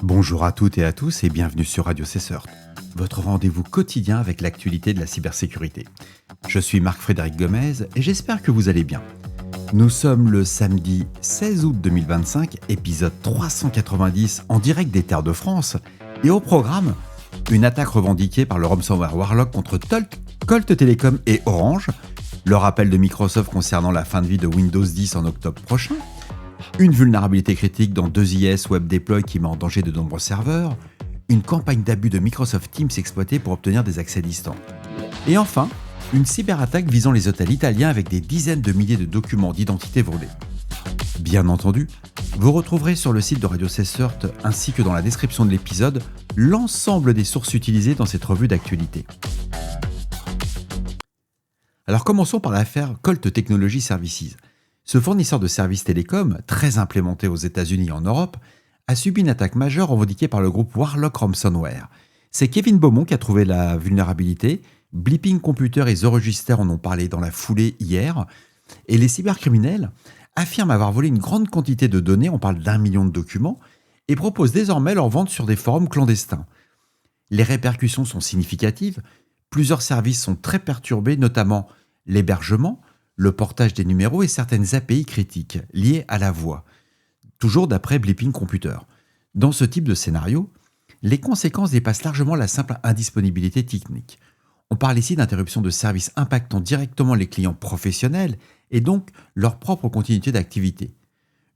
Bonjour à toutes et à tous et bienvenue sur Radio Cesseur, votre rendez-vous quotidien avec l'actualité de la cybersécurité. Je suis Marc-Frédéric Gomez et j'espère que vous allez bien. Nous sommes le samedi 16 août 2025, épisode 390 en direct des terres de France. Et au programme, une attaque revendiquée par le ransomware Warlock contre Colt Telecom et Orange, le rappel de Microsoft concernant la fin de vie de Windows 10 en octobre prochain, une vulnérabilité critique dans 2IS Web Deploy qui met en danger de nombreux serveurs, une campagne d'abus de Microsoft Teams exploitée pour obtenir des accès distants. Et enfin, une cyberattaque visant les hôtels italiens avec des dizaines de milliers de documents d'identité volés. Bien entendu, vous retrouverez sur le site de Radio Cesseur ainsi que dans la description de l'épisode l'ensemble des sources utilisées dans cette revue d'actualité. Alors commençons par l'affaire Colt Technology Services. Ce fournisseur de services télécoms, très implémenté aux États-Unis et en Europe, a subi une attaque majeure revendiquée par le groupe Warlock Ransomware. C'est Kevin Beaumont qui a trouvé la vulnérabilité. Bleeping Computer et The Register en ont parlé dans la foulée hier. Et les cybercriminels affirment avoir volé une grande quantité de données, on parle d'1 million de documents, et proposent désormais leur vente sur des forums clandestins. Les répercussions sont significatives. Plusieurs services sont très perturbés, notamment l'hébergement, le portage des numéros et certaines API critiques liées à la voix. Toujours d'après Bleeping Computer. Dans ce type de scénario, les conséquences dépassent largement la simple indisponibilité technique. On parle ici d'interruption de services impactant directement les clients professionnels et donc leur propre continuité d'activité.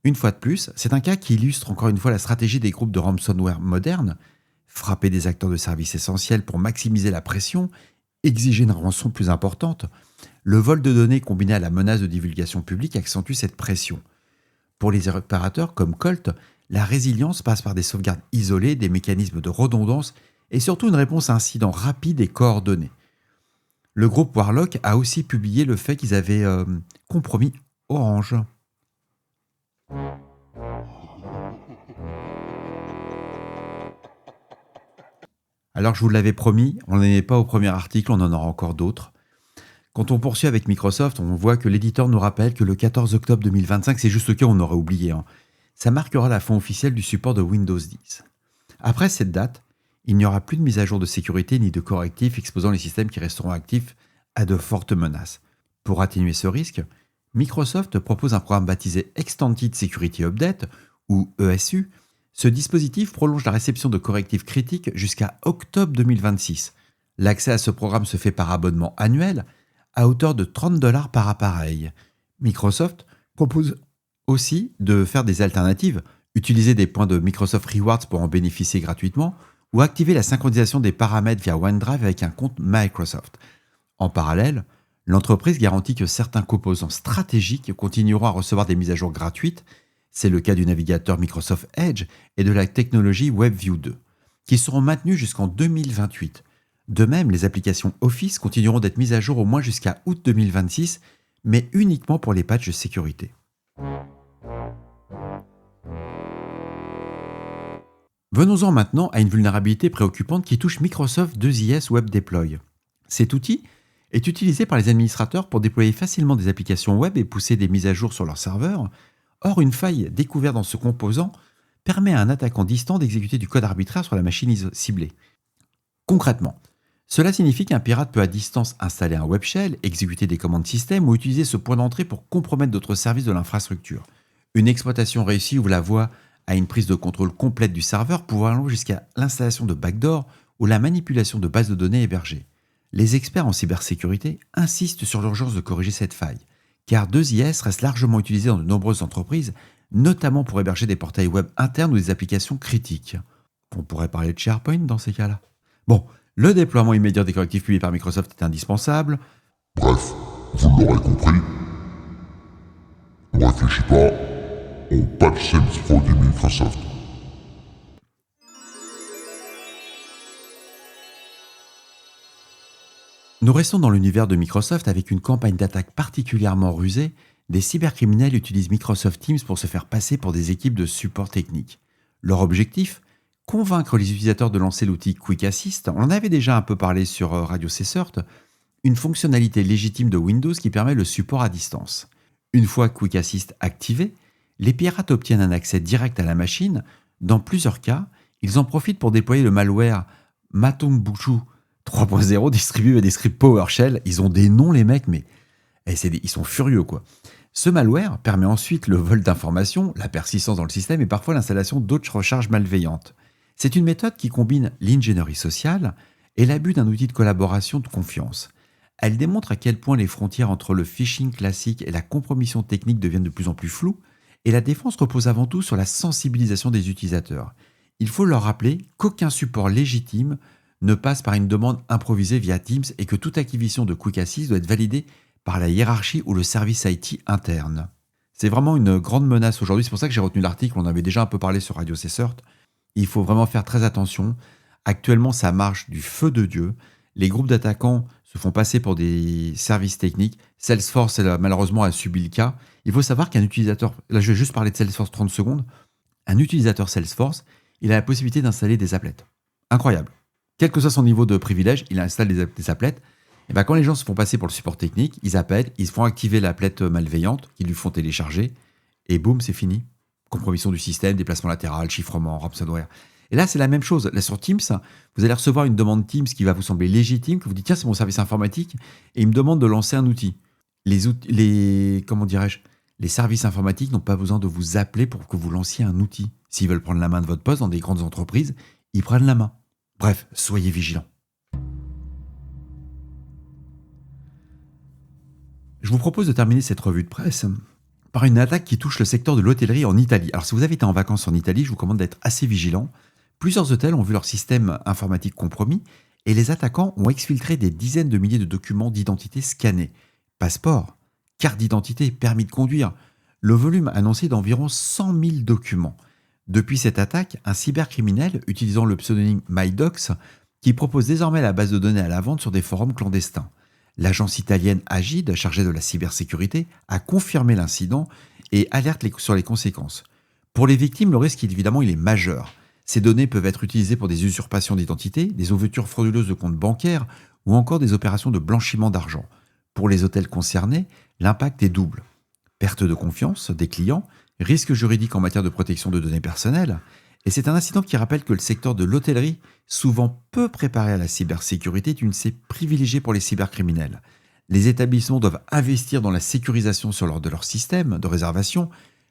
Une fois de plus, c'est un cas qui illustre encore une fois la stratégie des groupes de ransomware modernes, frapper des acteurs de services essentiels pour maximiser la pression, exiger une rançon plus importante. Le vol de données combiné à la menace de divulgation publique accentue cette pression. Pour les opérateurs comme Colt, la résilience passe par des sauvegardes isolées, des mécanismes de redondance et surtout une réponse à incident rapide et coordonnée. Le groupe Warlock a aussi publié le fait qu'ils avaient compromis Orange. Alors je vous l'avais promis, on n'en est pas au premier article, on en aura encore d'autres. Quand on poursuit avec Microsoft, on voit que l'éditeur nous rappelle que le 14 octobre 2025, c'est juste le cas, on aurait oublié, ça marquera la fin officielle du support de Windows 10. Après cette date, il n'y aura plus de mise à jour de sécurité ni de correctifs exposant les systèmes qui resteront actifs à de fortes menaces. Pour atténuer ce risque, Microsoft propose un programme baptisé Extended Security Update, ou ESU. Ce dispositif prolonge la réception de correctifs critiques jusqu'à octobre 2026. L'accès à ce programme se fait par abonnement annuel, à hauteur de $30 par appareil. Microsoft propose aussi de faire des alternatives, utiliser des points de Microsoft Rewards pour en bénéficier gratuitement, ou activer la synchronisation des paramètres via OneDrive avec un compte Microsoft. En parallèle, l'entreprise garantit que certains composants stratégiques continueront à recevoir des mises à jour gratuites. C'est le cas du navigateur Microsoft Edge et de la technologie WebView 2, qui seront maintenus jusqu'en 2028. De même, les applications Office continueront d'être mises à jour au moins jusqu'à août 2026, mais uniquement pour les patchs de sécurité. Venons-en maintenant à une vulnérabilité préoccupante qui touche Microsoft 2IS Web Deploy. Cet outil est utilisé par les administrateurs pour déployer facilement des applications web et pousser des mises à jour sur leurs serveurs. Or, une faille découverte dans ce composant permet à un attaquant distant d'exécuter du code arbitraire sur la machine ciblée. Concrètement, cela signifie qu'un pirate peut à distance installer un web shell, exécuter des commandes système ou utiliser ce point d'entrée pour compromettre d'autres services de l'infrastructure. Une exploitation réussie ouvre la voie à une prise de contrôle complète du serveur, pouvant aller jusqu'à l'installation de backdoors ou la manipulation de bases de données hébergées. Les experts en cybersécurité insistent sur l'urgence de corriger cette faille, car 2IS reste largement utilisé dans de nombreuses entreprises, notamment pour héberger des portails web internes ou des applications critiques. On pourrait parler de SharePoint dans ces cas-là. Bon, le déploiement immédiat des correctifs publiés par Microsoft est indispensable. Bref, vous l'aurez compris. On réfléchit pas, on patch Sales Fraud et Microsoft. Nous restons dans l'univers de Microsoft avec une campagne d'attaque particulièrement rusée. Des cybercriminels utilisent Microsoft Teams pour se faire passer pour des équipes de support technique. Leur objectif ? Convaincre les utilisateurs de lancer l'outil Quick Assist. On en avait déjà un peu parlé sur Radio Cesseur, une fonctionnalité légitime de Windows qui permet le support à distance. Une fois Quick Assist activé, les pirates obtiennent un accès direct à la machine. Dans plusieurs cas, Ils en profitent pour déployer le malware Matumbuchu 3.0 distribué avec des scripts PowerShell. Ils ont des noms, les mecs, mais ils sont furieux, quoi. Ce malware permet ensuite le vol d'informations, la persistance dans le système et parfois l'installation d'autres recharges malveillantes. C'est une méthode qui combine l'ingénierie sociale et l'abus d'un outil de collaboration de confiance. Elle démontre à quel point les frontières entre le phishing classique et la compromission technique deviennent de plus en plus floues, et la défense repose avant tout sur la sensibilisation des utilisateurs. Il faut leur rappeler qu'aucun support légitime ne passe par une demande improvisée via Teams et que toute acquisition de Quick Assist doit être validée par la hiérarchie ou le service IT interne. C'est vraiment une grande menace aujourd'hui, c'est pour ça que j'ai retenu l'article, on avait déjà un peu parlé sur Radio CSERT. Il faut vraiment faire très attention. Actuellement, ça marche du feu de Dieu. Les groupes d'attaquants se font passer pour des services techniques. Salesforce, malheureusement, a subi le cas. Il faut savoir qu'un utilisateur, là je vais juste parler de Salesforce 30 secondes, un utilisateur Salesforce, il a la possibilité d'installer des applets. Incroyable. Quel que soit son niveau de privilège, il installe des applets. Et bien, quand les gens se font passer pour le support technique, ils appellent, ils se font activer l'applet malveillante qu'ils lui font télécharger, et boum, c'est fini. Compromission du système, déplacement latéral, chiffrement, ransomware. Et là, c'est la même chose. Là, sur Teams, vous allez recevoir une demande Teams qui va vous sembler légitime, que vous dites, tiens, c'est mon service informatique, et il me demande de lancer un outil. Les services informatiques n'ont pas besoin de vous appeler pour que vous lanciez un outil. S'ils veulent prendre la main de votre poste dans des grandes entreprises, ils prennent la main. Bref, soyez vigilants. Je vous propose de terminer cette revue de presse par une attaque qui touche le secteur de l'hôtellerie en Italie. Alors si vous avez été en vacances en Italie, je vous recommande d'être assez vigilant. Plusieurs hôtels ont vu leur système informatique compromis et les attaquants ont exfiltré des dizaines de milliers de documents d'identité scannés. Passeport, carte d'identité, permis de conduire. Le volume annoncé d'environ 100 000 documents. Depuis cette attaque, un cybercriminel, utilisant le pseudonyme MyDocs, qui propose désormais la base de données à la vente sur des forums clandestins. L'agence italienne Agide, chargée de la cybersécurité, a confirmé l'incident et alerte sur les conséquences. Pour les victimes, le risque, évidemment, il est majeur. Ces données peuvent être utilisées pour des usurpations d'identité, des ouvertures frauduleuses de comptes bancaires ou encore des opérations de blanchiment d'argent. Pour les hôtels concernés, l'impact est double. Perte de confiance des clients, risque juridique en matière de protection de données personnelles, et c'est un incident qui rappelle que le secteur de l'hôtellerie, souvent peu préparé à la cybersécurité, est une cible privilégiée pour les cybercriminels. Les établissements doivent investir dans la sécurisation de leur système de réservation,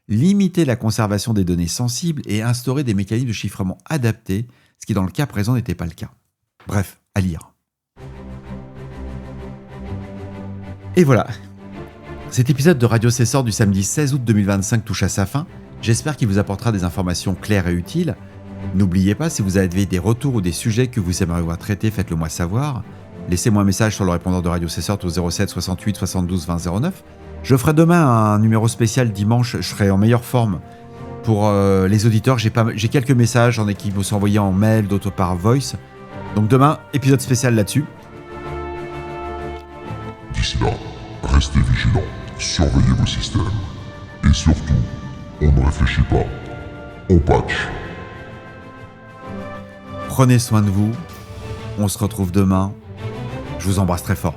limiter la conservation des données sensibles et instaurer des mécanismes de chiffrement adaptés, ce qui dans le cas présent n'était pas le cas. Bref, à lire. Et voilà. Cet épisode de Radio CSERT du samedi 16 août 2025 touche à sa fin. J'espère qu'il vous apportera des informations claires et utiles. N'oubliez pas, si vous avez des retours ou des sujets que vous aimeriez voir traités, faites-le moi savoir. Laissez-moi un message sur le répondeur de Radio CSERT au 07 68 72 20 09. Je ferai demain un numéro spécial dimanche, je serai en meilleure forme pour les auditeurs. J'ai quelques messages, j'en ai qui vont s'envoyer en mail, d'autres par voice. Donc demain, épisode spécial là-dessus. D'ici là, restez vigilants, surveillez vos systèmes. Et surtout, on ne réfléchit pas, on patch. Prenez soin de vous, on se retrouve demain. Je vous embrasse très fort.